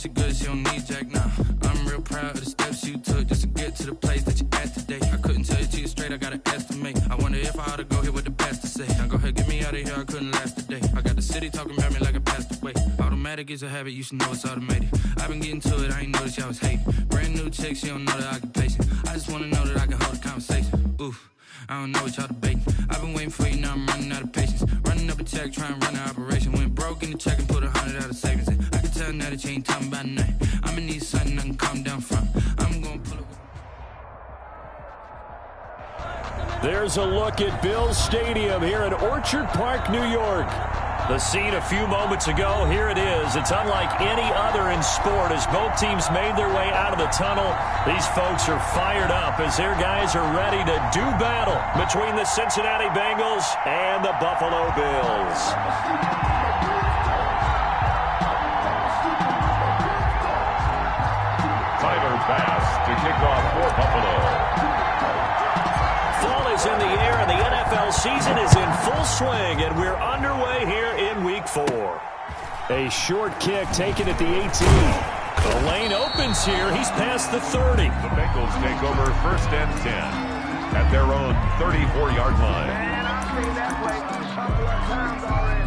she good, she don't need Jack now. I'm real proud of the steps you took just to get to the place that you at today. I couldn't tell you to you straight, I gotta estimate. I wonder if I ought to go here with the best to say. Now go ahead, get me out of here, I couldn't last a day. I got the city talking about me like I passed away. Automatic is a habit, you should know it's automated. I've been getting to it, I ain't noticed y'all was hating. Brand new chick, she don't know the occupation. I just wanna know that I can hold a conversation. Oof. I don't know what y'all debating. I've been waiting for you, now I'm running out of patience. Running up a check, trying to run an operation. Went broke in the check and put 100 out of savings in. I can tell now that you ain't talking about nothing. I'ma need something I can calm down from. I'm gonna pull up. There's a look at Bills Stadium here in Orchard Park, New York. The scene a few moments ago, here it is. It's unlike any other in sport as both teams made their way out of the tunnel. These folks are fired up as their guys are ready to do battle between the Cincinnati Bengals and the Buffalo Bills. Tyler Bass to kick off for Buffalo. Fall is in the air, and the NFL season is in full swing, and we're underway here in Week 4. A short kick taken at the 18. The lane opens here. He's past the 30. The Bengals take over 1st and 10 at their own 34-yard line. And I've seen that play a couple of times already.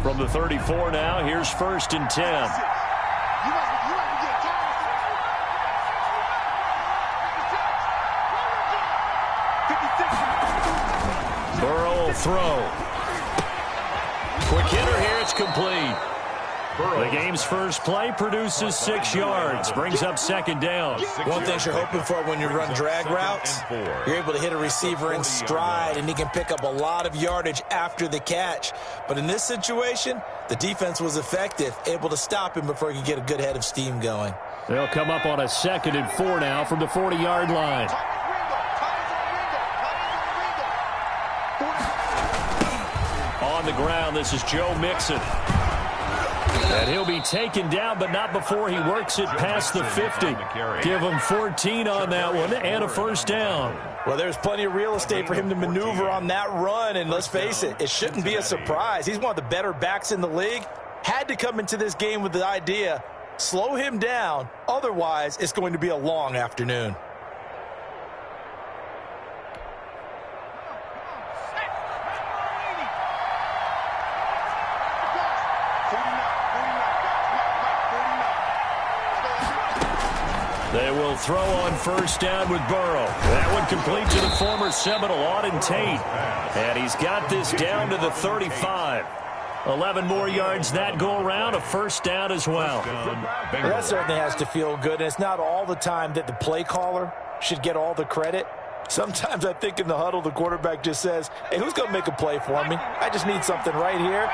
From the 34 now, here's 1st and 10. Burrow will throw. Quick hitter here, it's complete. The game's first play produces 6 yards, brings up 2nd down. One thing you're hoping for when you run drag routes, you're able to hit a receiver in stride, and he can pick up a lot of yardage after the catch. But in this situation, the defense was effective, able to stop him before he could get a good head of steam going. They'll come up on a 2nd and 4 now from the 40-yard line. On the ground, this is Joe Mixon. And he'll be taken down, but not before he works it past the 50. Give him 14 on that one and a 1st down. Well, there's plenty of real estate for him to maneuver on that run, and let's face it, it shouldn't be a surprise. He's one of the better backs in the league. Had to come into this game with the idea, slow him down, otherwise it's going to be a long afternoon. They will throw on 1st down with Burrow. That one complete to the former Seminole, Auden Tate. And he's got this down to the 35. 11 more yards that go around, a 1st down as well. That certainly has to feel good. And it's not all the time that the play caller should get all the credit. Sometimes I think in the huddle, the quarterback just says, hey, who's going to make a play for me? I just need something right here.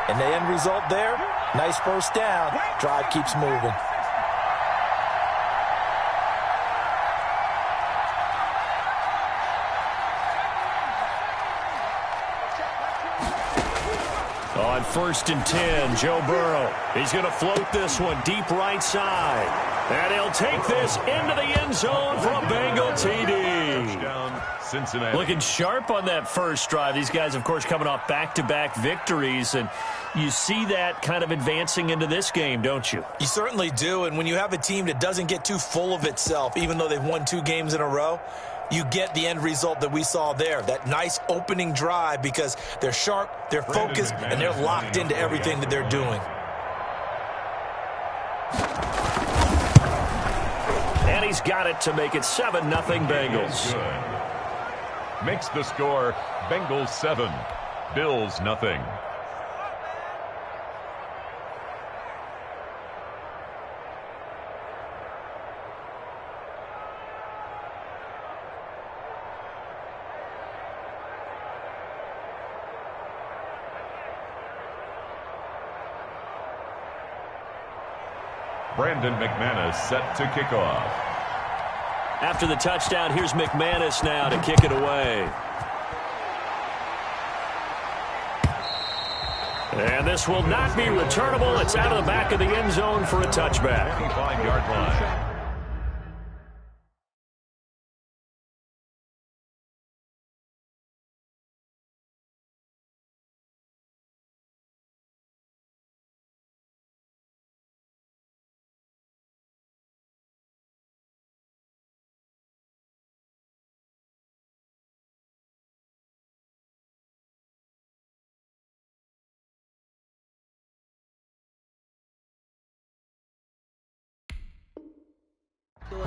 And the end result there, nice 1st down. Drive keeps moving. On 1st and 10, Joe Burrow. He's going to float this one deep right side. And he'll take this into the end zone for a Bengal TD. Touchdown, Cincinnati. Looking sharp on that first drive. These guys, of course, coming off back-to-back victories. And you see that kind of advancing into this game, don't you? You certainly do. And when you have a team that doesn't get too full of itself, even though they've won 2 games in a row, you get the end result that we saw there, that nice opening drive, because they're sharp, they're focused, and they're locked into everything that they're doing. And he's got it to make it 7-0 Bengals. Makes the score Bengals 7, Bills nothing. Brandon McManus set to kick off. After the touchdown, here's McManus now to kick it away. And this will not be returnable. It's out of the back of the end zone for a touchback. 25-yard line.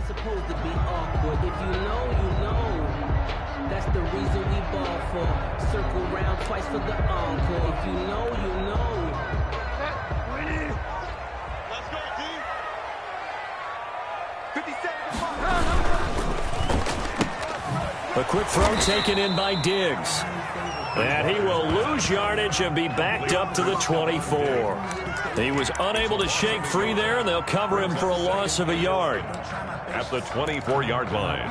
ain't supposed to be awkward. If you know, you know. That's the reason we ball for. Circle round twice for the encore. If you know, you know. Let's go, D. 50 seconds. A quick throw taken in by Diggs. And he will lose yardage and be backed up to the 24. He was unable to shake free there, and they'll cover him for a loss of a yard. At the 24-yard line.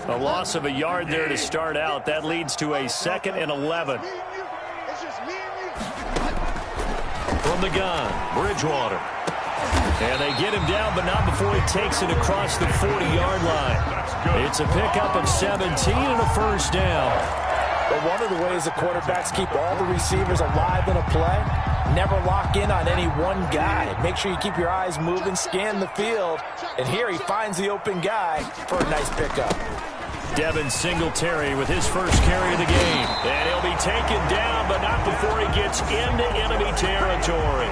A loss of a yard there to start out. That leads to a 2nd and 11. From the gun, Bridgewater. And they get him down, but not before he takes it across the 40-yard line. It's a pickup of 17 and a first down. But one of the ways the quarterbacks keep all the receivers alive in a play, never lock in on any one guy. Make sure you keep your eyes moving, scan the field. And here he finds the open guy for a nice pickup. Devin Singletary with his first carry of the game. And he'll be taken down, but not before he gets into enemy territory.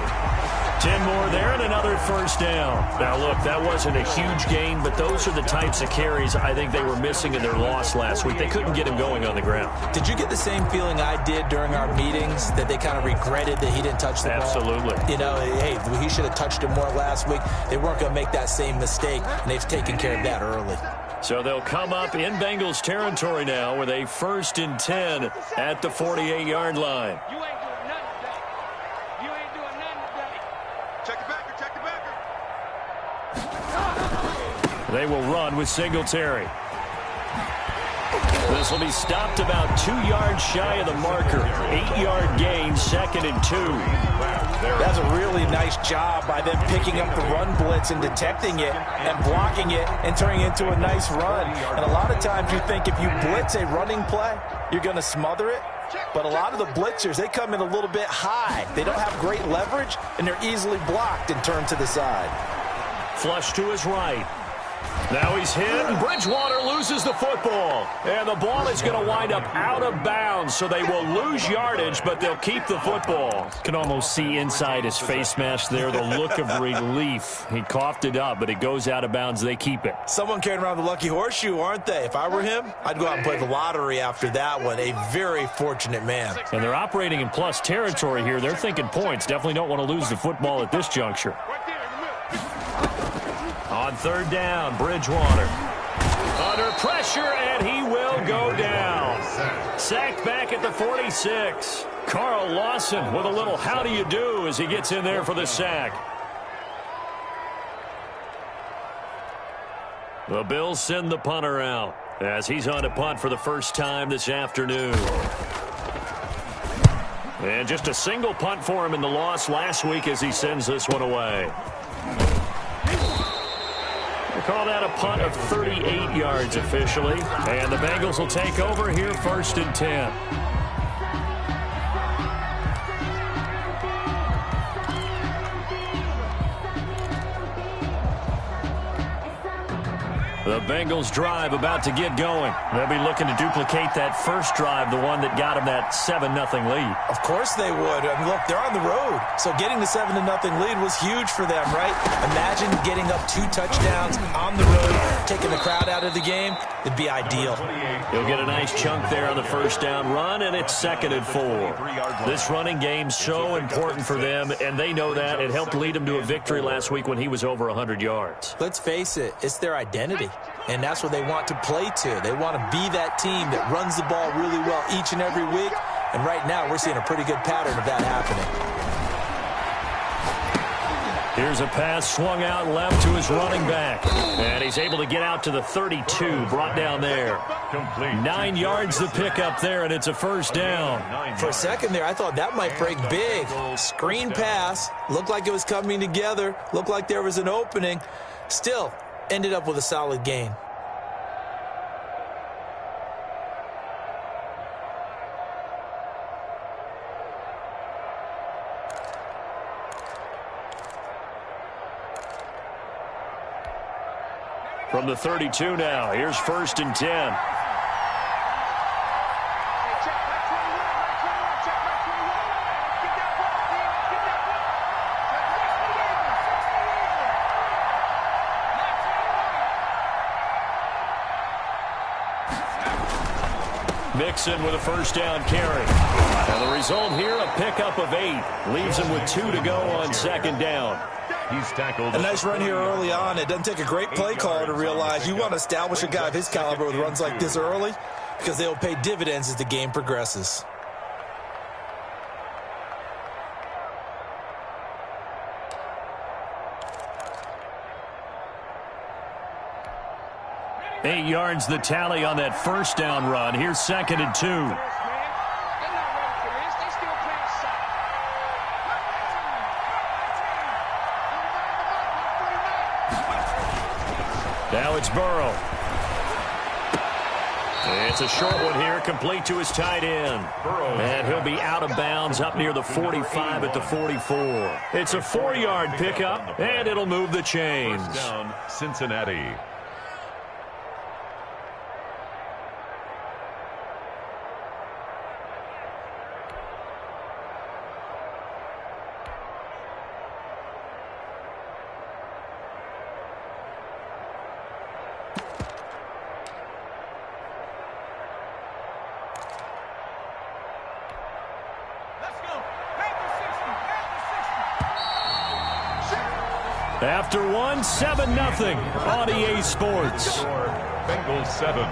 10 more there and another first down. Now, look, that wasn't a huge gain, but those are the types of carries I think they were missing in their loss last week. They couldn't get him going on the ground. Did you get the same feeling I did during our meetings, that they kind of regretted that he didn't touch the ball? Absolutely. You know, hey, he should have touched him more last week. They weren't going to make that same mistake, and they've taken care of that early. So they'll come up in Bengals territory now with a 1st and 10 at the 48-yard line. You ain't doing nothing today. You ain't doing nothing today. Check the backer, check the backer. They will run with Singletary. This will be stopped about 2 yards shy of the marker. 8-yard gain, 2nd and 2. That's a really nice job by them picking up the run blitz and detecting it and blocking it and turning it into a nice run. And a lot of times you think if you blitz a running play, you're going to smother it. But a lot of the blitzers, they come in a little bit high. They don't have great leverage, and they're easily blocked and turned to the side. Flush to his right. Now he's hit, and Bridgewater loses the football. And the ball is going to wind up out of bounds, so they will lose yardage, but they'll keep the football. Can almost see inside his face mask there the look of relief. He coughed it up, but it goes out of bounds. They keep it. Someone carrying around the lucky horseshoe, aren't they? If I were him, I'd go out and play the lottery after that one. A very fortunate man. And they're operating in plus territory here. They're thinking points. Definitely don't want to lose the football at this juncture. On 3rd down, Bridgewater. Under pressure, and he will go down. Sacked back at the 46. Carl Lawson with a little how do you do as he gets in there for the sack. The Bills send the punter out as he's on to punt for the first time this afternoon. And just a single punt for him in the loss last week as he sends this one away. Call that a punt of 38 yards officially. And the Bengals will take over here 1st and 10. The Bengals drive about to get going. They'll be looking to duplicate that first drive, the one that got them that 7-0 lead. Of course they would. I mean, look, they're on the road. So getting the 7-0 lead was huge for them, right? Imagine getting up 2 touchdowns on the road, taking the crowd out of the game. It'd be ideal. He'll get a nice chunk there on the first down run, and it's 2nd and 4. This running game's so important for them, and they know that. It helped lead them to a victory last week when he was over 100 yards. Let's face it, it's their identity. And that's what they want to play to. They want to be that team that runs the ball really well each and every week. And right now, we're seeing a pretty good pattern of that happening. Here's a pass swung out left to his running back. And he's able to get out to the 32, brought down there. 9 yards the pickup there, and it's a first down. For a second there, I thought that might break big. Screen pass. Looked like it was coming together. Looked like there was an opening. Still, ended up with a solid gain. From the 32 now, here's 1st and 10. Mixon with a first down carry. And the result here, a pickup of 8. Leaves him with 2 to go on second down. He's tackled. A nice run here early on. It doesn't take a great play caller to realize you want to establish a guy of his caliber with runs like this early because they will pay dividends as the game progresses. Eight yards the tally on that first down run. Here's 2nd and 2. Now it's Burrow. It's a short one here, complete to his tight end. And he'll be out of bounds up near the 45 at the 44. It's a 4-yard pickup, and it'll move the chains. First down, Cincinnati. After one, 7-0 on EA Sports. Bengals 7,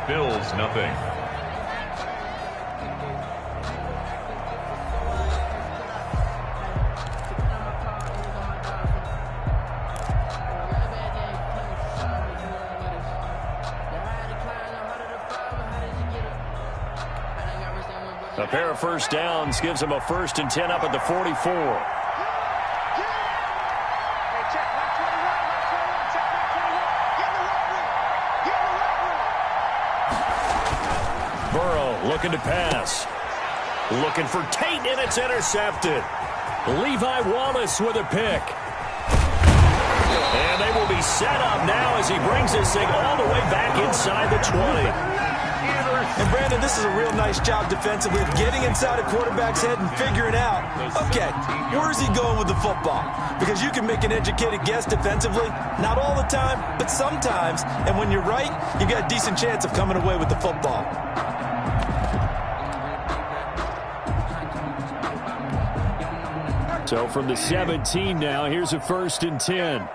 Bills nothing. A pair of first downs gives him a 1st and 10 up at the 44. Looking to pass. Looking for Tate, and it's intercepted. Levi Wallace with a pick. And they will be set up now as he brings this thing all the way back inside the 20. And, Brandon, this is a real nice job defensively of getting inside a quarterback's head and figuring out, okay, where's he going with the football? Because you can make an educated guess defensively, not all the time, but sometimes. And when you're right, you got a decent chance of coming away with the football. So from the 17 now, here's a 1st and 10.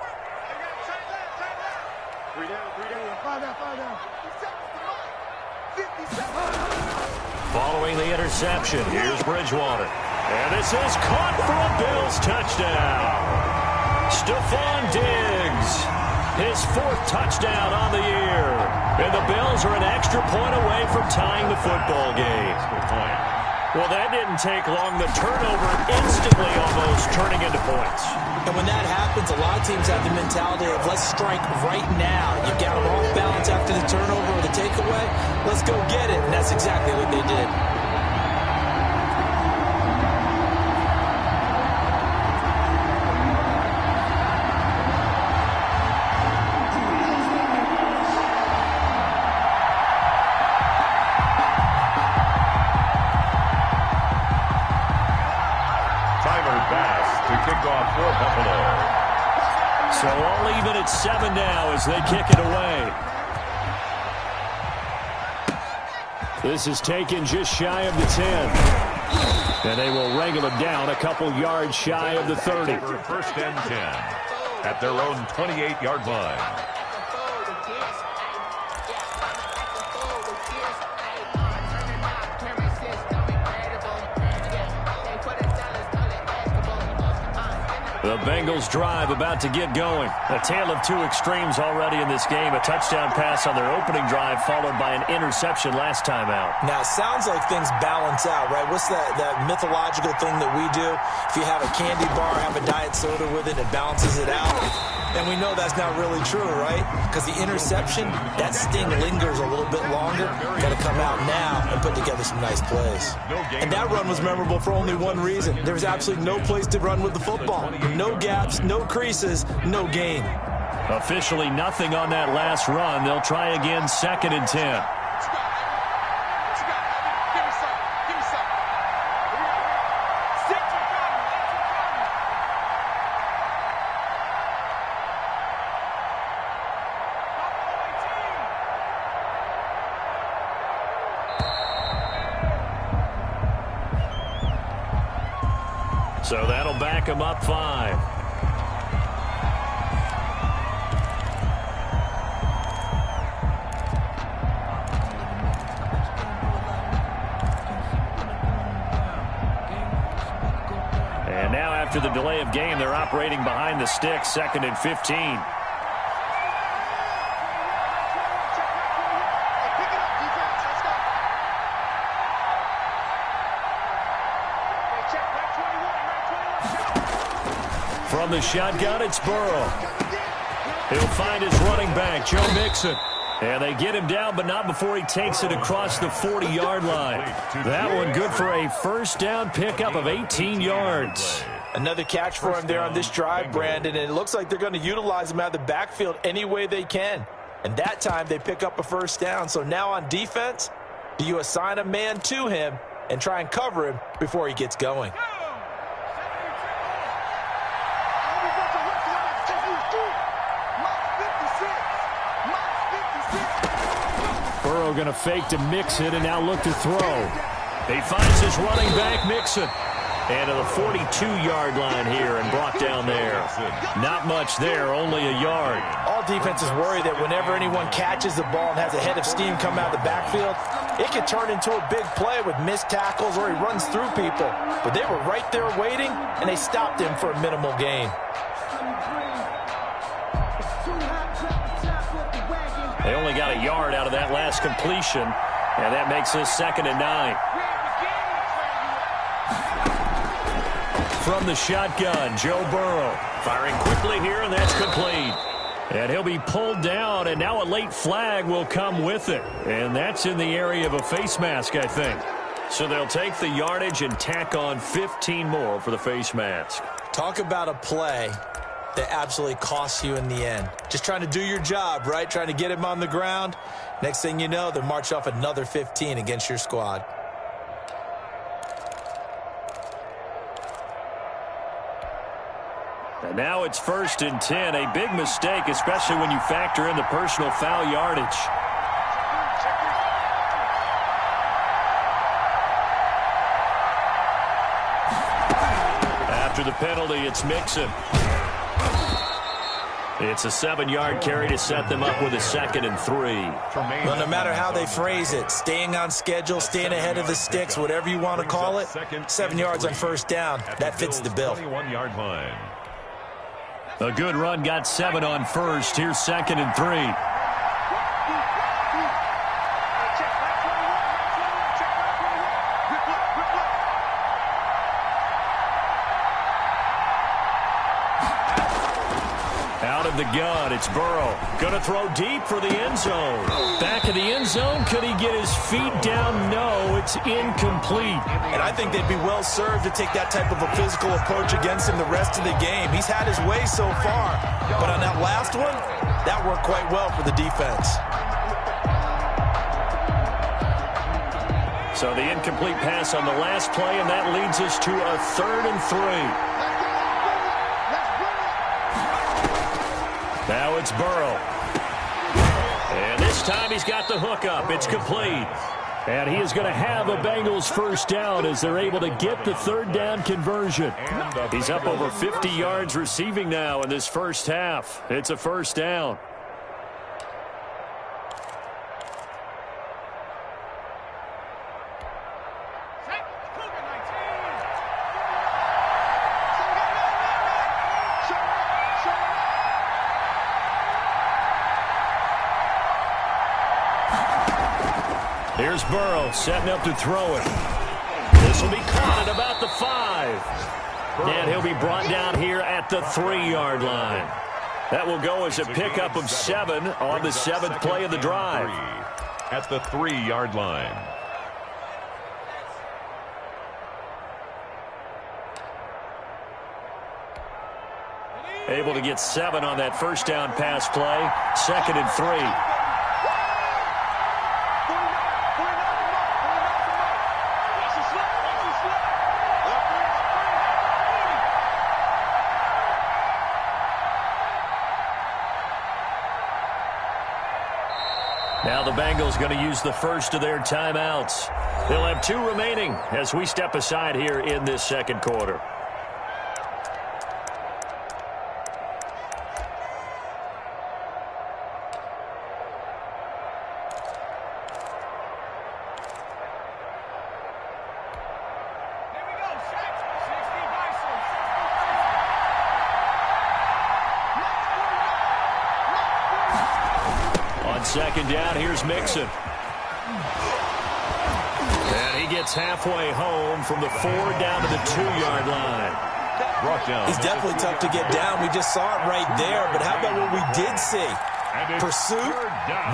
Following the interception, here's Bridgewater. And this is caught for a Bills touchdown. Stephon Diggs, his 4th touchdown on the year. And the Bills are an extra point away from tying the football game. Well, that didn't take long. The turnover instantly almost turning into points. And when that happens, a lot of teams have the mentality of let's strike right now. You've got them off balance after the turnover or the takeaway. Let's go get it. And that's exactly what they did. So all even at 7 now as they kick it away. This is taken just shy of the 10. And they will wrangle it down a couple yards shy of the 30. 1st and 10 at their own 28-yard line. The Bengals drive about to get going. A tale of 2 extremes already in this game. A touchdown pass on their opening drive followed by an interception last time out. Now, it sounds like things balance out, right? What's that mythological thing that we do? If you have a candy bar, have a diet soda with it, it balances it out. And we know that's not really true, right? Because the interception, that sting lingers a little bit longer. Got to come out now and put together some nice plays. And that run was memorable for only one reason. There was absolutely no place to run with the football. No gaps, no creases, no gain. Officially nothing on that last run. They'll try again 2nd and 10. So that'll back him up 5. And now after the delay of game, they're operating behind the sticks, 2nd and 15. From the shotgun, it's Burrow. He'll find his running back, Joe Mixon. And they get him down, but not before he takes it across the 40-yard line. That one good for a first down pickup of 18 yards. Another catch for him there on this drive, Brandon, and it looks like they're going to utilize him out of the backfield any way they can. And that time they pick up a first down. So now on defense, do you assign a man to him and try and cover him before he gets going? Burrow going to fake to Mixon and now look to throw. He finds his running back, Mixon. And to the 42-yard line here and brought down there. Not much there, only a yard. All defenses worry that whenever anyone catches the ball and has a head of steam come out of the backfield, it could turn into a big play with missed tackles or he runs through people. But they were right there waiting, and they stopped him for a minimal gain. They only got a yard out of that last completion, and that makes this 2nd and 9. From the shotgun, Joe Burrow firing quickly here, and that's complete. And he'll be pulled down, and now a late flag will come with it. And that's in the area of a face mask, I think. So they'll take the yardage and tack on 15 more for the face mask. Talk about a play that absolutely costs you in the end. Just trying to do your job, right? Trying to get him on the ground. Next thing you know, they'll march off another 15 against your squad. And now it's 1st and 10. A big mistake, especially when you factor in the personal foul yardage. After the penalty, it's Mixon. It's a 7-yard carry to set them up with a 2nd and 3. Well, no matter how they phrase it, staying on schedule, staying ahead of the sticks, whatever you want to call it, 7 yards on first down, that fits the bill. 21-yard line. A good run got 7 on first. Here's 2nd and 3. Out of the gun, it's Burrow. Going to throw deep for the end zone. Back of the end zone, could he get his feet down? No, it's incomplete. And I think they'd be well served to take that type of a physical approach against him the rest of the game. He's had his way so far, but on that last one, that worked quite well for the defense. So the incomplete pass on the last play, and that leads us to a 3rd and 3. Now it's Burrow. And this time he's got the hook up. It's complete. And he is going to have a Bengals first down as they're able to get the 3rd down conversion. He's up over 50 yards receiving now in this first half. It's a first down. Here's Burrow setting up to throw it. This will be caught at about the 5. And he'll be brought down here at the 3-yard line. That will go as a pickup of 7 on the 7th play of the drive. At the 3-yard line. Able to get 7 on that first down pass play. 2nd and 3. Now the Bengals going to use the first of their timeouts. They'll have 2 remaining as we step aside here in this second quarter. second down. Here's Mixon. And he gets halfway home from the 4 down to the 2-yard line. He's definitely tough to get down. We just saw it right there. But how about what we did see? Pursuit,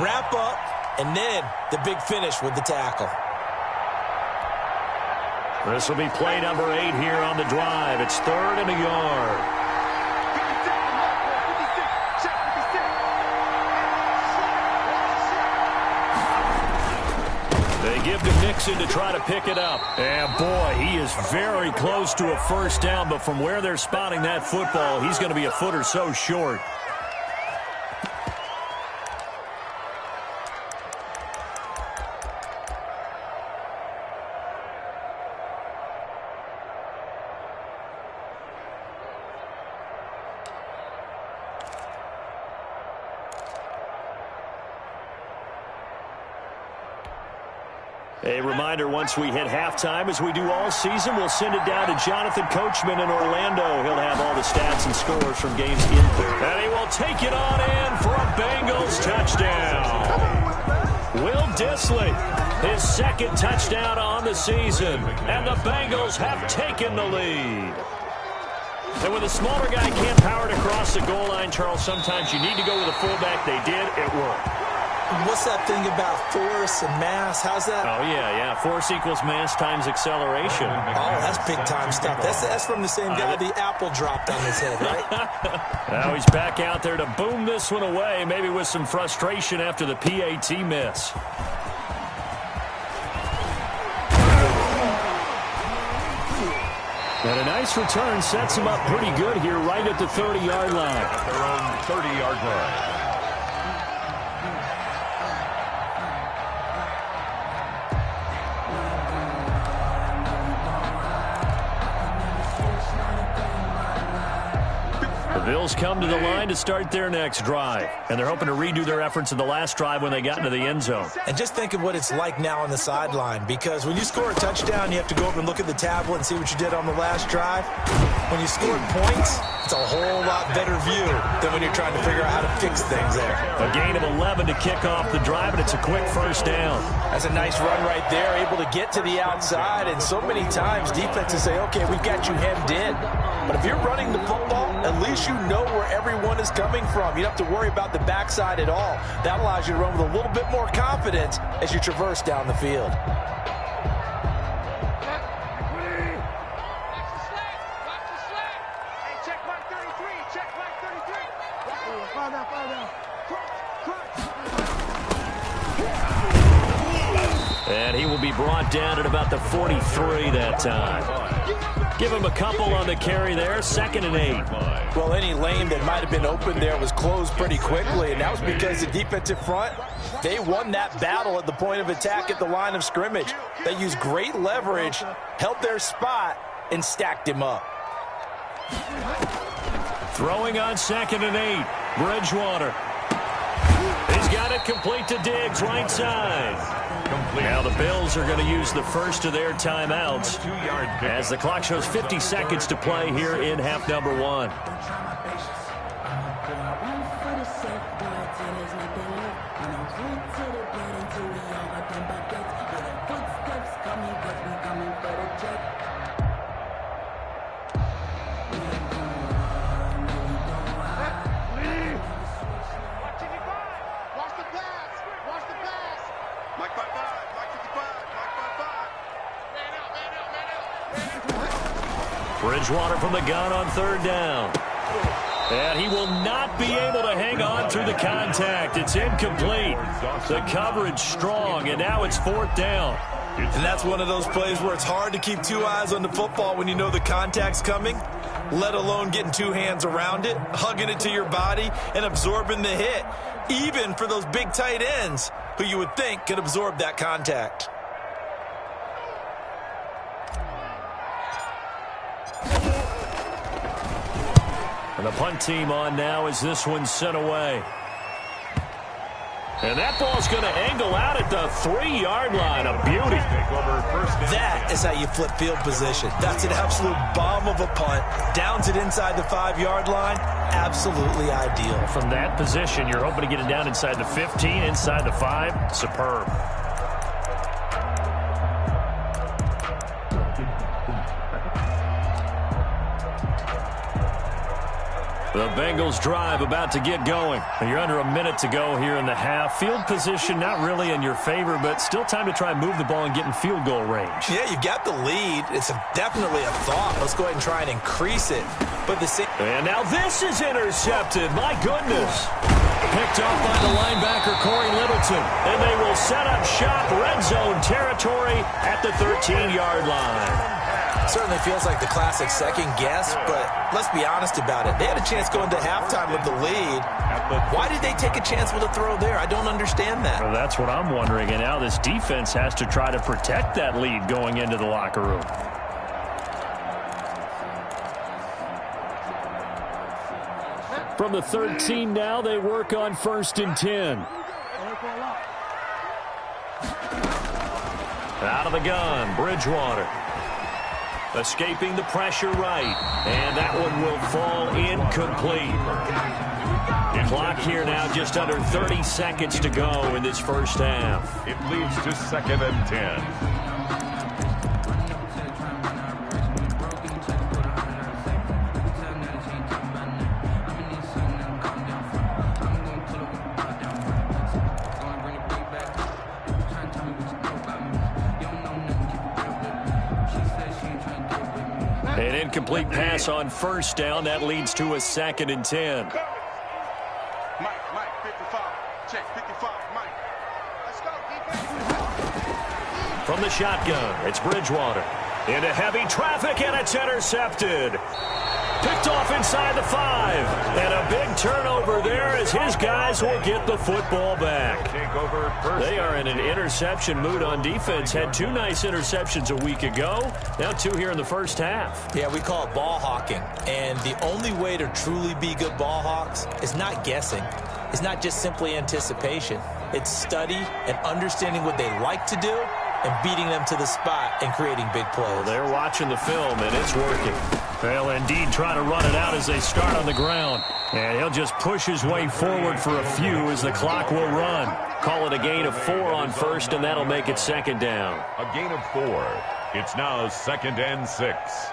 wrap up, and then the big finish with the tackle. This will be play number 8 here on the drive. It's 3rd and a yard. They give to Mixon to try to pick it up. And, boy, he is very close to a first down, but from where they're spotting that football, he's going to be a foot or so short. A reminder, once we hit halftime, as we do all season, we'll send it down to Jonathan Coachman in Orlando. He'll have all the stats and scores from games in. And he will take it on in for a Bengals touchdown. Will Dissly, his second touchdown on the season. And the Bengals have taken the lead. And when the smaller guy can't power it across the goal line, Charles, sometimes you need to go with a fullback. They did. It worked. What's that thing about force and mass? How's that? Oh, yeah. Force equals mass times acceleration. Oh, that's big-time stuff. That's from the same guy the apple dropped on his head, right? Now he's back out there to boom this one away, maybe with some frustration after the PAT miss. And a nice return sets him up pretty good here right at the 30-yard line. At their own 30-yard line. The Bills come to the line to start their next drive, and they're hoping to redo their efforts in the last drive when they got into the end zone. And just think of what it's like now on the sideline, because when you score a touchdown, you have to go over and look at the tablet and see what you did on the last drive. When you scored points, it's a whole lot better view than when you're trying to figure out how to fix things there. A gain of 11 to kick off the drive, and it's a quick first down. That's a nice run right there, able to get to the outside, and so many times defenses say, okay, we've got you hemmed in. But if you're running the football, at least you know where everyone is coming from. You don't have to worry about the backside at all. That allows you to run with a little bit more confidence as you traverse down the field. And he will be brought down at about the 43 that time. Give him a couple on the carry there, 2nd and 8. Well, any lane that might have been open there was closed pretty quickly, and that was because the defensive front, they won that battle at the point of attack at the line of scrimmage. They used great leverage, held their spot, and stacked him up. Throwing on 2nd and 8, Bridgewater. He's got it complete to Diggs, right side. Now the Bills are going to use the first of their timeouts as the clock shows 50 seconds to play here in half number 1. Bridgewater from the gun on 3rd down. And he will not be able to hang on through the contact. It's incomplete. The coverage strong, and now it's 4th down. And that's one of those plays where it's hard to keep 2 eyes on the football when you know the contact's coming, let alone getting 2 hands around it, hugging it to your body, and absorbing the hit, even for those big tight ends who you would think could absorb that contact. And the punt team on now as this one's sent away. And that ball's going to angle out at the 3-yard line. A beauty. That is how you flip field position. That's an absolute bomb of a punt. Downs it inside the 5-yard line. Absolutely ideal. From that position, you're hoping to get it down inside the 15, inside the 5. Superb. The Bengals drive about to get going. You're under a minute to go here in the half. Field position not really in your favor, but still time to try and move the ball and get in field goal range. Yeah, you've got the lead. It's definitely a thought. Let's go ahead and try and increase it. And now this is intercepted. My goodness. Picked off by the linebacker, Corey Littleton. And they will set up shop, red zone territory at the 13-yard line. Certainly feels like the classic second guess, but let's be honest about it. They had a chance going to halftime with the lead. Why did they take a chance with a throw there? I don't understand that. Well, that's what I'm wondering. And now this defense has to try to protect that lead going into the locker room. From the 13 now, they work on 1st and 10. Out of the gun, Bridgewater. Escaping the pressure right. And that one will fall incomplete. Clock here now just under 30 seconds to go in this first half. It leads to 2nd and 10. An incomplete pass on 1st down. That leads to a 2nd and 10. Mike, 55. Check, 55, Mike. Let's go, defense. From the shotgun, it's Bridgewater. Into heavy traffic, and it's intercepted. Picked off inside the 5. And a big turnover there as his guys will get the football back. They are in an interception mood on defense. Had 2 nice interceptions a week ago. Now 2 here in the first half. Yeah, we call it ball hawking. And the only way to truly be good ball hawks is not guessing. It's not just simply anticipation. It's study and understanding what they like to do and beating them to the spot and creating big plays. Well, they're watching the film, and it's working. They'll indeed try to run it out as they start on the ground. And he'll just push his way forward for a few as the clock will run. Call it a gain of 4 on 1st, and that'll make it 2nd down. A gain of 4. It's now 2nd and 6.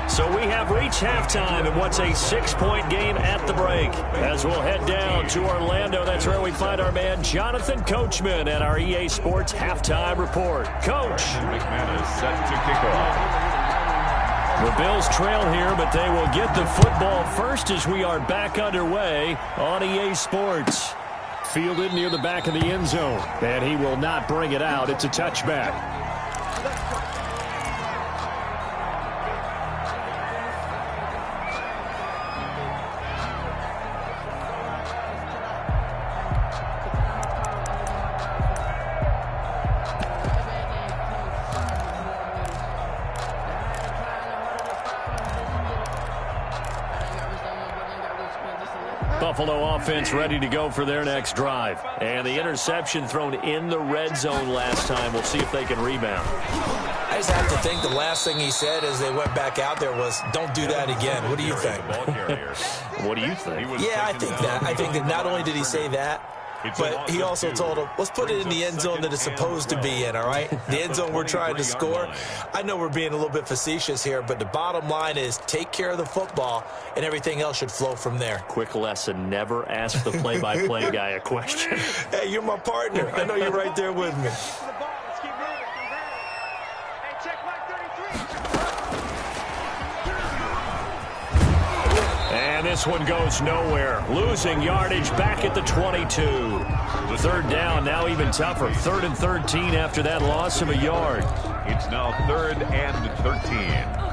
So we have reached halftime in what's a 6-point game at the break. As we'll head down to Orlando, that's where we find our man Jonathan Coachman at our EA Sports Halftime Report. Coach. McManus set to kick off. The Bills trail here, but they will get the football first as we are back underway on EA Sports. Fielded near the back of the end zone, and he will not bring it out. It's a touchback. Buffalo offense ready to go for their next drive. And the interception thrown in the red zone last time. We'll see if they can rebound. I just have to think the last thing he said as they went back out there was, don't do that again. What do you think? What do you think? Yeah, I think that. I think that not only did he say that, but he also told him, let's put it in the end zone that it's supposed to be in, all right? The end zone we're trying to score. I know we're being a little bit facetious here, but the bottom line is take care of the football, and everything else should flow from there. Quick lesson, never ask the play-by-play guy a question. Hey, you're my partner. I know you're right there with me. And this one goes nowhere. Losing yardage back at the 22. The 3rd down now even tougher. 3rd and 13 after that loss of a yard. It's now 3rd and 13.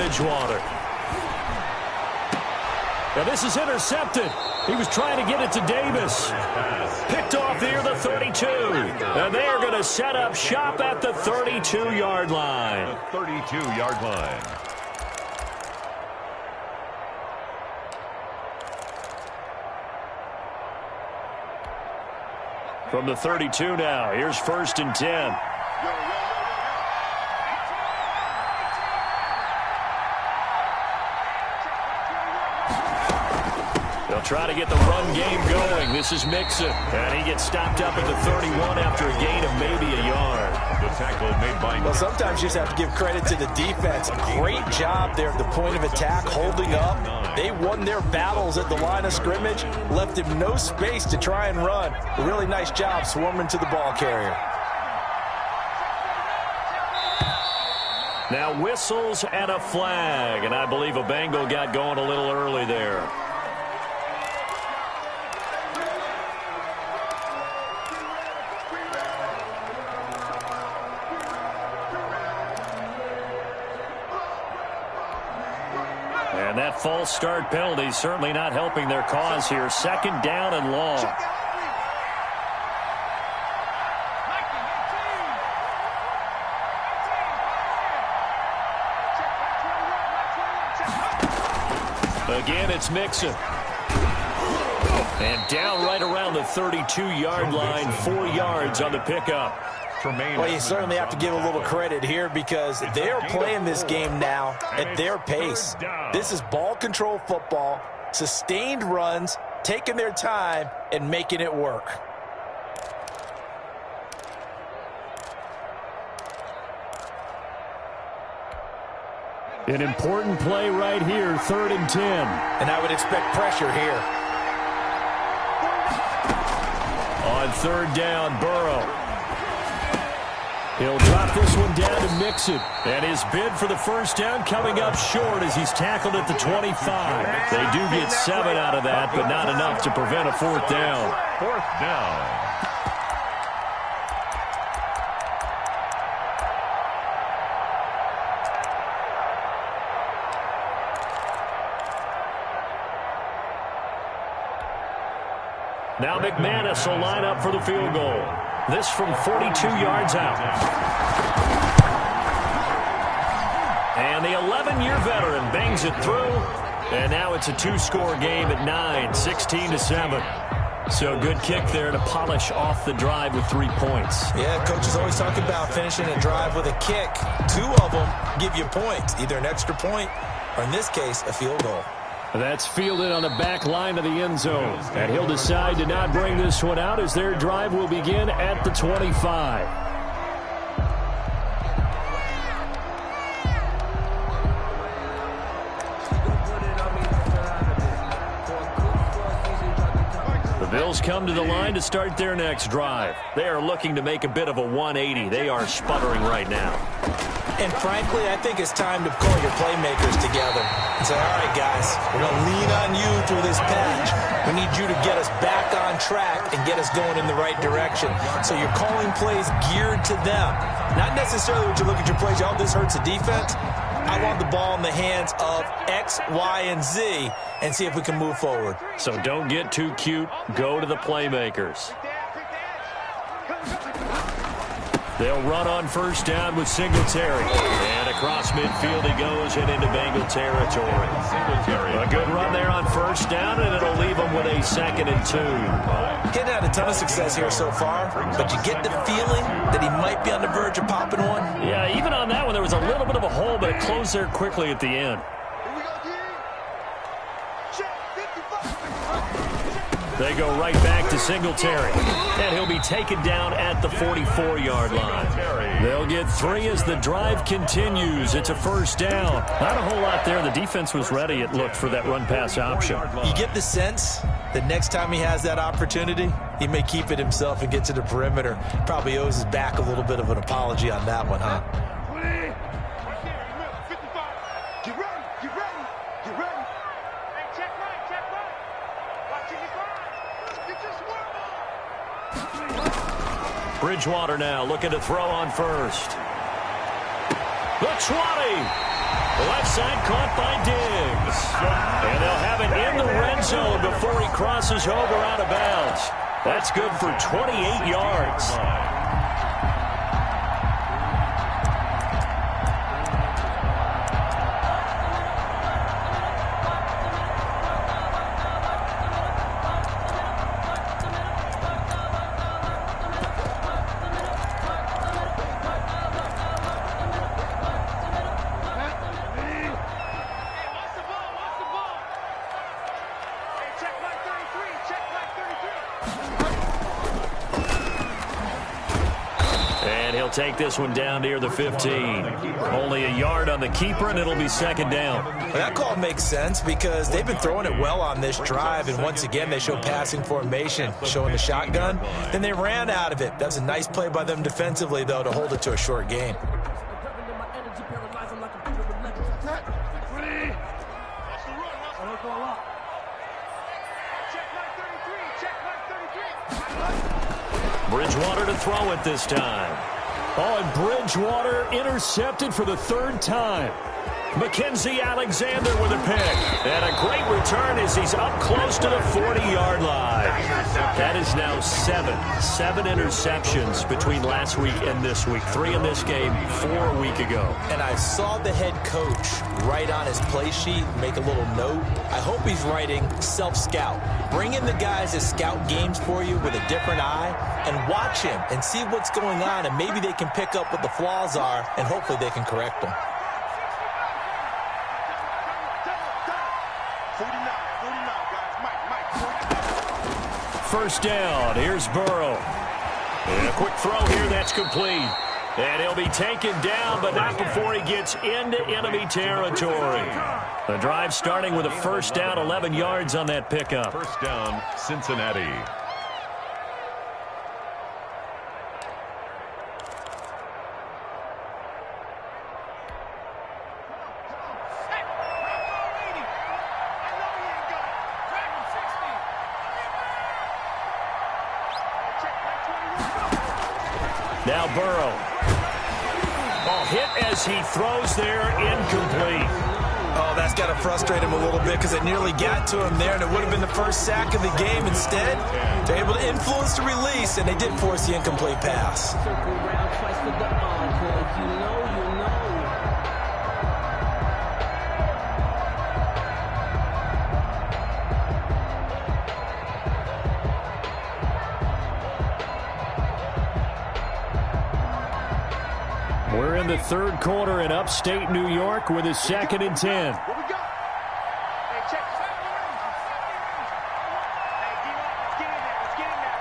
Bridgewater. And this is intercepted. He was trying to get it to Davis. Picked off near the 32. And they are going to set up shop at the 32-yard line. The 32-yard line. From the 32 now, here's 1st and 10. They'll try to get the run game going. This is Mixon, and he gets stopped up at the 31 after a gain of maybe a yard. The tackle made by... Well, sometimes you just have to give credit to the defense. Great job there at the point of attack, holding up. They won their battles at the line of scrimmage, left him no space to try and run. A really nice job swarming to the ball carrier. Now whistles and a flag, and I believe a Bengal got going a little early there. And that false start penalty certainly not helping their cause here. 2nd down and long. Again, it's Mixon. And down right around the 32-yard line, 4 yards on the pickup. Well, you certainly have to give a little credit here because they're playing this game now at their pace. This is ball control football, sustained runs, taking their time, and making it work. An important play right here, 3rd and 10. And I would expect pressure here. On 3rd down, Burrow. He'll drop this one down to Mixon. And his bid for the 1st down coming up short as he's tackled at the 25. They do get 7 out of that, but not enough to prevent a 4th down. 4th down. Now McManus will line up for the field goal. This from 42 yards out. And the 11-year veteran bangs it through. And now it's a 2-score game at 9, 16-7. So good kick there to polish off the drive with 3 points. Yeah, coaches always talk about finishing a drive with a kick. 2 of them give you points, either an extra point or, in this case, a field goal. That's fielded on the back line of the end zone. And he'll decide to not bring this one out as their drive will begin at the 25. The Bills come to the line to start their next drive. They are looking to make a bit of a 180. They are sputtering right now. And frankly, I think it's time to call your playmakers together and say, all right, guys, we're going to lean on you through this patch. We need you to get us back on track and get us going in the right direction. So you're calling plays geared to them. Not necessarily what you look at your plays, oh, this hurts the defense. I want the ball in the hands of X, Y, and Z and see if we can move forward. So don't get too cute. Go to the playmakers. They'll run on 1st down with Singletary. And across midfield he goes and into Bengal territory. A good run there on 1st down, and it'll leave him with a 2nd and 2. Getting had a ton of success here so far, but you get the feeling that he might be on the verge of popping one. Yeah, even on that one, there was a little bit of a hole, but it closed there quickly at the end. They go right back to Singletary. And he'll be taken down at the 44-yard line. They'll get 3 as the drive continues. It's a 1st down. Not a whole lot there. The defense was ready, it looked, for that run-pass option. You get the sense that next time he has that opportunity, he may keep it himself and get to the perimeter. Probably owes his back a little bit of an apology on that one, huh? Bridgewater now looking to throw on 1st. The 20. Left side caught by Diggs. And they'll have it in the red zone before he crosses over out of bounds. That's good for 28 yards. Take this one down near the 15. Only a yard on the keeper, and it'll be second down. Well, that call makes sense because they've been throwing it well on this drive, and once again they show passing formation, showing the shotgun. Then they ran out of it. That's a nice play by them defensively, though, to hold it to a short gain. Bridgewater to throw it this time. Oh, and Bridgewater intercepted for the third time. Mackenzie Alexander with a pick. And a great return as he's up close to the 40-yard line. That is now seven interceptions between last week and this week. 3 in this game, 4 a week ago. And I saw the head coach write on his play sheet, make a little note. I hope he's writing self-scout. Bring in the guys that scout games for you with a different eye and watch him and see what's going on, and maybe they can pick up what the flaws are, and hopefully they can correct them. 49, guys. Mike. First down. Here's Burrow. And a quick throw here that's complete. And he'll be taken down, but not before he gets into enemy territory. The drive starting with a first down, 11 yards on that pickup. First down, Cincinnati. Now Burrow. Oh, hit as he throws there, incomplete. Oh, that's got to frustrate him a little bit because it nearly got to him there, and it would have been the first sack of the game. Instead, they're able to influence the release, and they did force the incomplete pass. Circle around twice for the encore. If you know, you know. We're in the third quarter in upstate New York with a 2nd and 10. What we got? Hey, check. Hey, D-Line, let's get in there.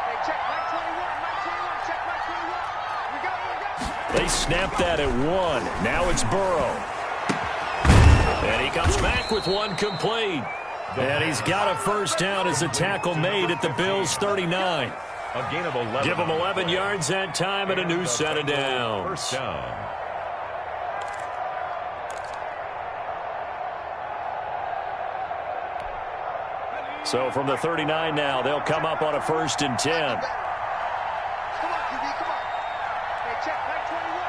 Hey, check Mike 21. Check Mike 21. We got. They snapped that at 1. Now it's Burrow. And he comes back with one complete. And he's got a first down as a tackle made at the Bills' 39. A gain of 11. Give him 11 yards that time and a new set of downs. First down. So from the 39 now, they'll come up on a 1st and 10. Come on, QB, come on. Hey, check Mike 21.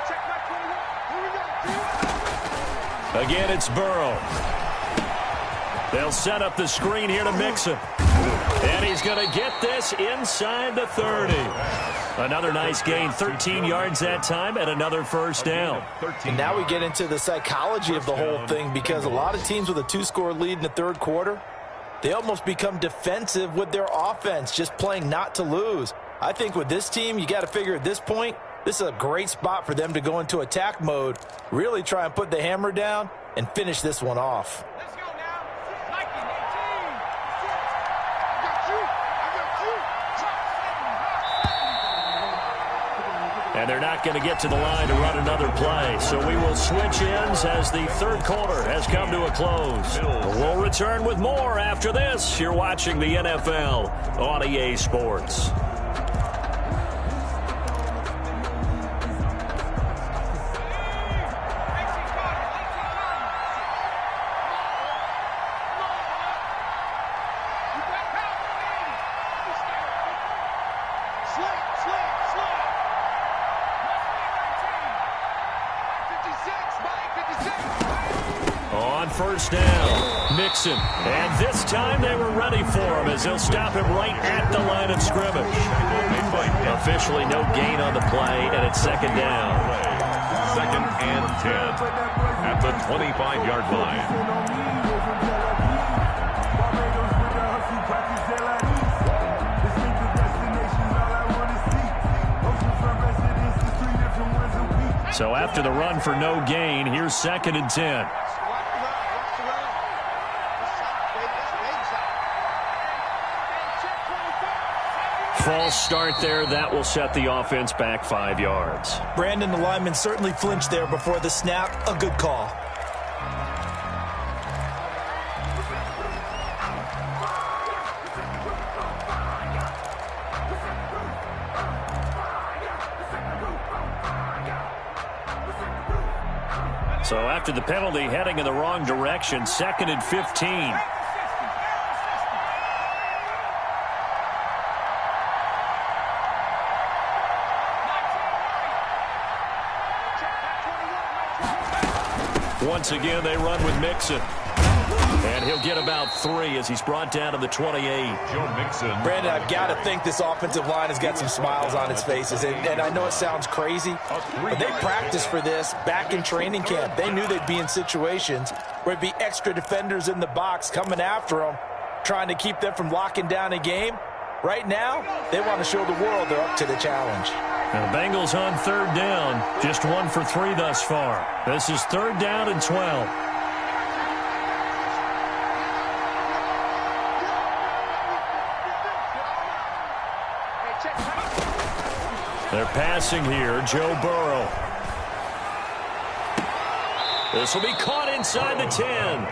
Check Mike 21. Here we go. Again, it's Burrow. They'll set up the screen here to mix him. And he's going to get this inside the 30. Another nice gain, 13 yards that time, and another first down. And now we get into the psychology of the whole thing, because a lot of teams with a 2-score lead in the third quarter, they almost become defensive with their offense, just playing not to lose. I think with this team, you got to figure at this point, this is a great spot for them to go into attack mode, really try and put the hammer down and finish this one off. And they're not going to get to the line to run another play. So we will switch ends as the third quarter has come to a close. We'll return with more after this. You're watching the NFL on EA Sports. Mike on first down. Mixon. And this time they were ready for him as they'll stop him right at the line of scrimmage. Officially no gain on the play, and it's second down. 2nd and 10 at the 25-yard line. So after the run for no gain, here's 2nd and 10. False start there. That will set the offense back 5 yards. Brandon, the lineman certainly flinched there before the snap. A good call. So after the penalty, heading in the wrong direction, 2nd and 15. Once again, they run with Mixon. And he'll get about 3 as he's brought down to the 28. Joe Mixon. Brandon, I've got to think this offensive line has got some smiles on its faces. And I know it sounds crazy, but they practiced for this back in training camp. They knew they'd be in situations where it'd be extra defenders in the box coming after them, trying to keep them from locking down a game. Right now, they want to show the world they're up to the challenge. And the Bengals on 3rd down, just 1 for 3 thus far. This is 3rd down and 12. They're passing here, Joe Burrow. This will be caught inside the 10.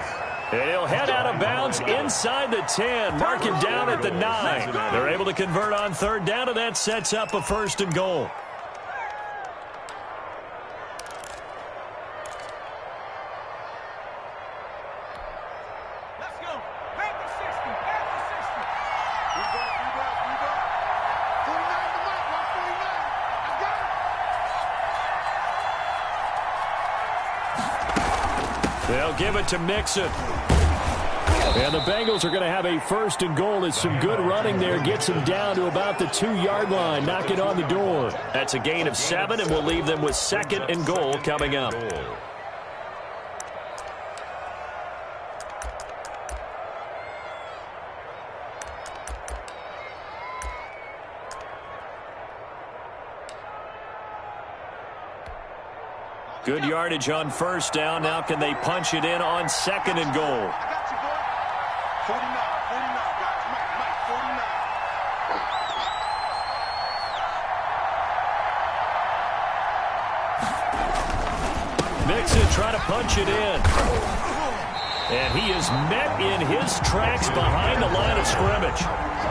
And he'll head out of bounds inside the 10. Mark him down at the 9. They're able to convert on 3rd down, and that sets up a 1st and goal. Let's go. Back to 60. Back to 60. They'll give it to Mixon. And the Bengals are going to have a 1st and goal as some good running there gets them down to about the 2-yard line, knocking on the door. That's a gain of 7, and we'll leave them with 2nd and goal coming up. Good yardage on 1st down. Now can they punch it in on 2nd and goal? 49, guys. Mike, 49. Mixon trying to punch it in. And he is met in his tracks behind the line of scrimmage.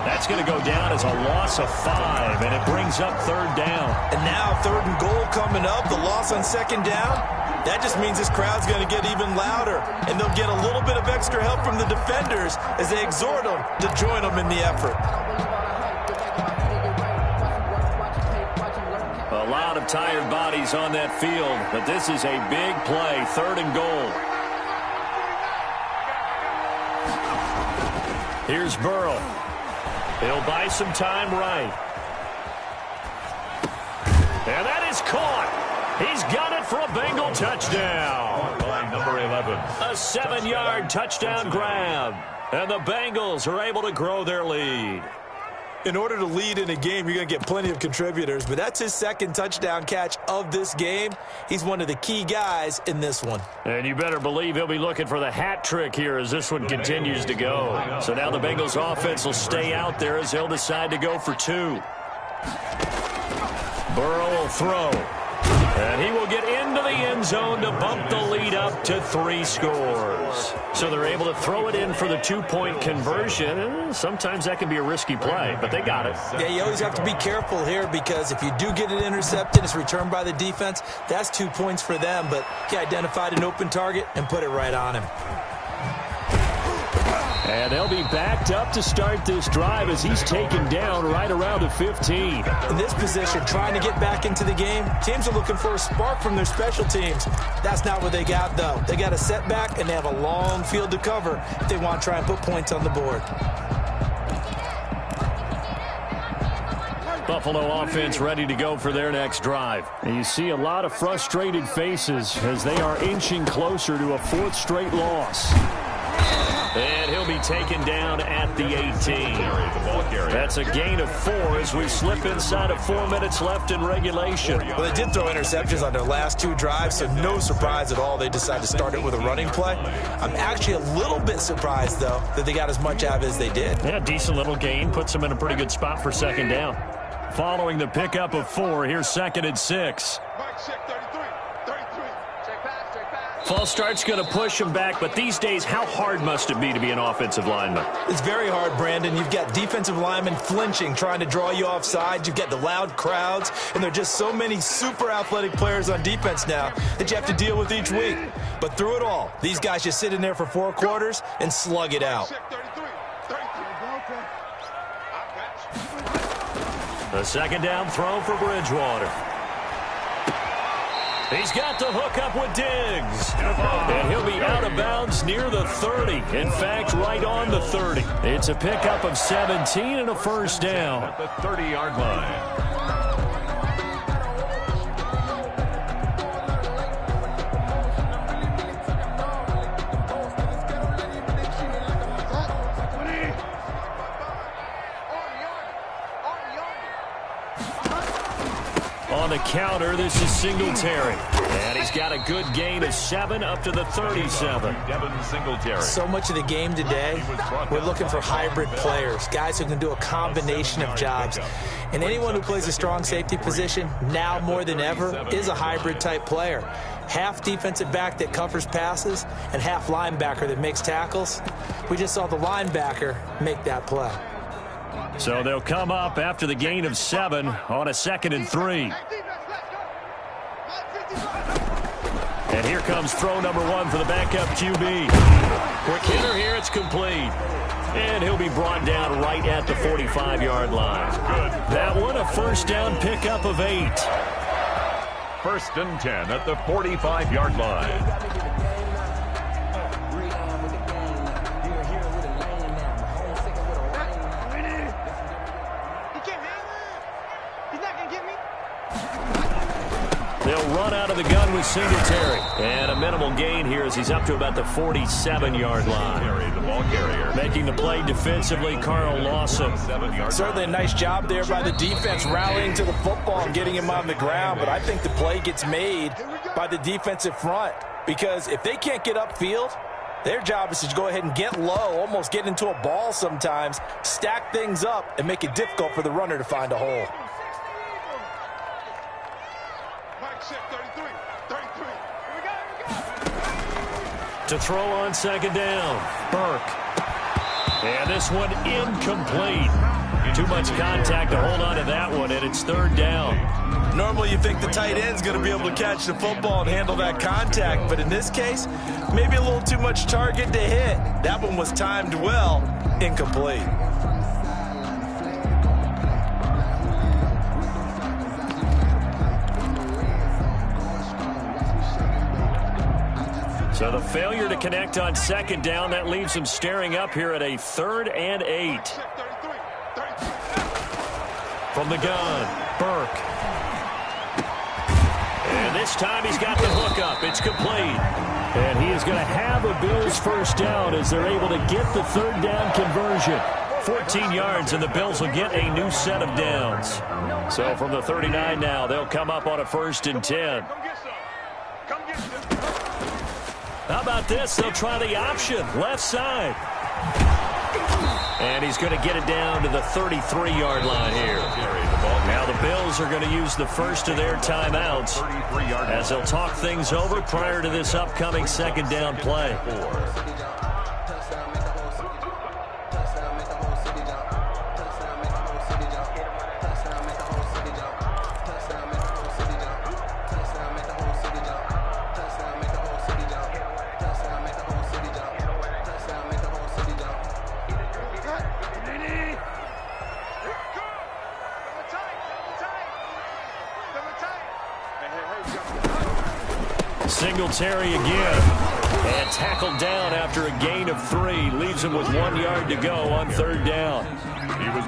That's going to go down as a loss of 5, and it brings up 3rd down. And now 3rd and goal coming up, the loss on 2nd down. That just means this crowd's going to get even louder, and they'll get a little bit of extra help from the defenders as they exhort them to join them in the effort. A lot of tired bodies on that field, but this is a big play, 3rd and goal. Here's Burrow. He'll buy some time right. And that is caught. He's got it for a Bengal touchdown. By number 11. A 7-yard touchdown grab. And the Bengals are able to grow their lead. In order to lead in a game, you're going to get plenty of contributors, but that's his 2nd touchdown catch of this game. He's one of the key guys in this one. And you better believe he'll be looking for the hat trick here as this one continues to go. So now the Bengals offense will stay out there as they'll decide to go for 2. Burrow will throw. And he will get into the end zone to bump the lead up to 3 scores. So they're able to throw it in for the 2-point conversion. Sometimes that can be a risky play, but they got it. Yeah, you always have to be careful here because if you do get it intercepted, it's returned by the defense. That's 2 points for them, but he identified an open target and put it right on him. And they'll be backed up to start this drive as he's taken down right around the 15. In this position, trying to get back into the game, teams are looking for a spark from their special teams. That's not what they got, though. They got a setback, and they have a long field to cover if they want to try and put points on the board. Buffalo offense ready to go for their next drive. And you see a lot of frustrated faces as they are inching closer to a 4th straight loss. And he'll be taken down at the 18. That's a gain of 4 as we slip inside of 4 minutes left in regulation. Well, they did throw interceptions on their last 2 drives, so no surprise at all they decided to start it with a running play. I'm actually a little bit surprised, though, that they got as much out of it as they did. Yeah, decent little gain. Puts them in a pretty good spot for second down. Following the pickup of 4, here's 2nd and 6. False start's going to push him back, but these days, how hard must it be to be an offensive lineman? It's very hard, Brandon. You've got defensive linemen flinching, trying to draw you offside. You've got the loud crowds, and there are just so many super athletic players on defense now that you have to deal with each week. But through it all, these guys just sit in there for 4 quarters and slug it out. The second down throw for Bridgewater. He's got the hook up with Diggs. And he'll be out of bounds near the 30. In fact, right on the 30. It's a pickup of 17 and a first down. At the 30-yard line. On the counter, this is Singletary. And he's got a good gain of 7 up to the 37. Devin Singletary. So much of the game today, we're looking for hybrid players, guys who can do a combination of jobs. And anyone who plays a strong safety position, now more than ever, is a hybrid-type player. Half defensive back that covers passes and half linebacker that makes tackles. We just saw the linebacker make that play. So they'll come up after the gain of 7 on a 2nd and 3. And here comes throw number 1 for the backup QB. Quick hitter here, it's complete. And he'll be brought down right at the 45-yard line. That one, a first down pickup of 8. 1st and 10 at the 45-yard line. They'll run out of the gun with Singletary. And a minimal gain here as he's up to about the 47-yard line. The ball carrier. Making the play defensively, Carl Lawson. Certainly a nice job there by the defense rallying to the football and getting him on the ground. But I think the play gets made by the defensive front. Because if they can't get upfield, their job is to go ahead and get low, almost get into a ball sometimes, stack things up, and make it difficult for the runner to find a hole. To throw on second down, Burke. And this one incomplete. Too much contact to hold on to that one, and it's 3rd down. Normally you think the tight end's going to be able to catch the football and handle that contact, but in this case, maybe a little too much target to hit. That one was timed well, incomplete. So the failure to connect on second down, that leaves him staring up here at a 3rd and 8. From the gun, Burke. And this time he's got the hook up. It's complete. And he is going to have a Bills first down as they're able to get the 3rd down conversion. 14 yards, and the Bills will get a new set of downs. So from the 39 now, they'll come up on a 1st and 10. How about this? They'll try the option, left side. And he's going to get it down to the 33-yard line here. Now the Bills are going to use the first of their timeouts as they'll talk things over prior to this upcoming second down play. Singletary again. And tackled down after a gain of 3. Leaves him with 1 yard to go on 3rd down.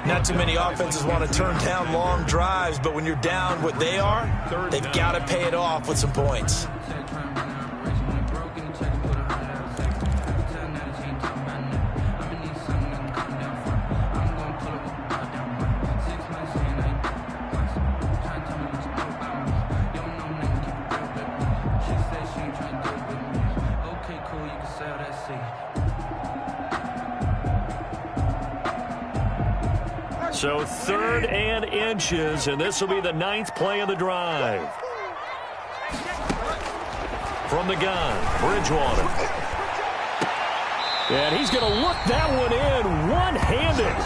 Not too many offenses want to turn down long drives, but when you're down what they are, they've got to pay it off with some points. So 3rd and inches, and this will be the 9th play of the drive. From the gun, Bridgewater. And he's going to look that one in one-handed.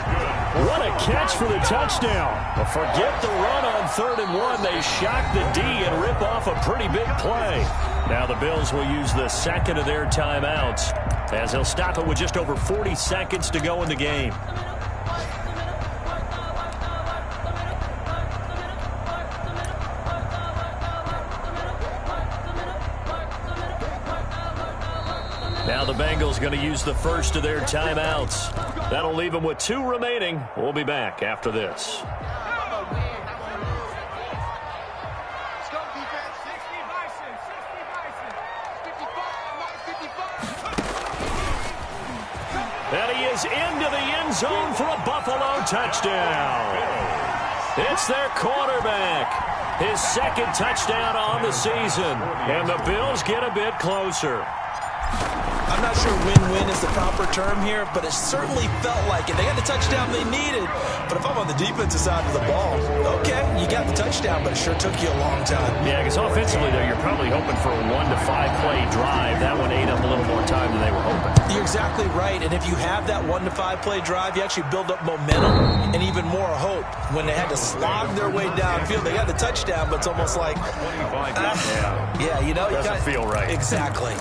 What a catch for the touchdown. Well, forget the run on 3rd and 1. They shock the D and rip off a pretty big play. Now the Bills will use the second of their timeouts as they'll stop it with just over 40 seconds to go in the game. Now the Bengals going to use the first of their timeouts. That'll leave them with 2 remaining. We'll be back after this. And he is into the end zone for a Buffalo touchdown. It's their quarterback. His 2nd touchdown on the season. And the Bills get a bit closer. I'm not sure win-win is the proper term here, but it certainly felt like it. They got the touchdown they needed, but if I'm on the defensive side of the ball, okay, you got the touchdown, but it sure took you a long time. Yeah, because offensively, though, you're probably hoping for a 1 to 5 play drive. That one ate up a little more time than they were hoping. You're exactly right, and if you have that 1 to 5 play drive, you actually build up momentum and even more hope. When they had to slog their way downfield, they got the touchdown, but it's almost like, yeah, you know, doesn't feel right. Exactly.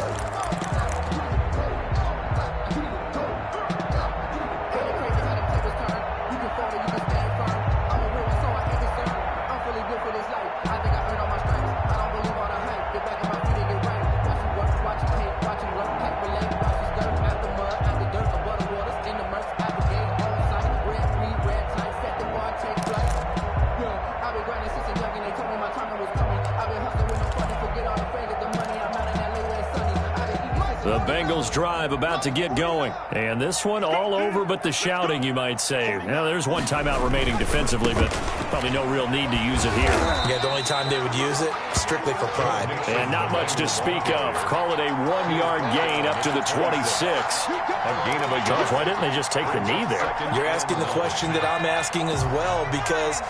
The Bengals drive about to get going. And this one all over but the shouting, you might say. Now, there's 1 timeout remaining defensively, but probably no real need to use it here. Yeah, the only time they would use it, strictly for pride. And not much to speak of. Call it a 1-yard gain up to the 26. Charles, why didn't they just take the knee there? You're asking the question that I'm asking as well, because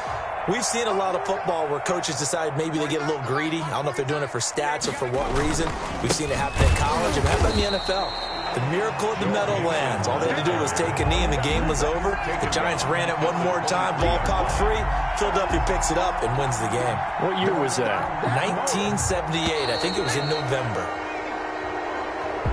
we've seen a lot of football where coaches decide maybe they get a little greedy. I don't know if they're doing it for stats or for what reason. We've seen it happen in college. It happened in the NFL. The miracle of the Meadowlands. All they had to do was take a knee and the game was over. The Giants ran it one more time. Ball popped free. Philadelphia picks it up and wins the game. What year was that? 1978. I think it was in November.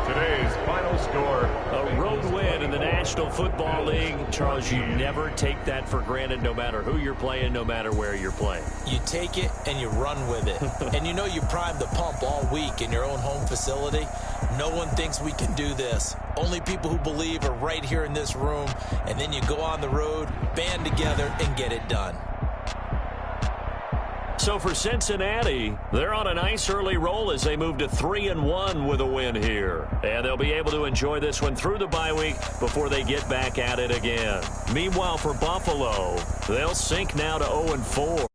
Today's final score. A road win in the National Football League. Charles, you never take that for granted, no matter who you're playing, no matter where you're playing. You take it and you run with it. And you know you primed the pump all week in your own home facility. No one thinks we can do this. Only people who believe are right here in this room. And then you go on the road, band together, and get it done. So for Cincinnati, they're on a nice early roll as they move to 3-1 with a win here. And they'll be able to enjoy this one through the bye week before they get back at it again. Meanwhile, for Buffalo, they'll sink now to 0-4.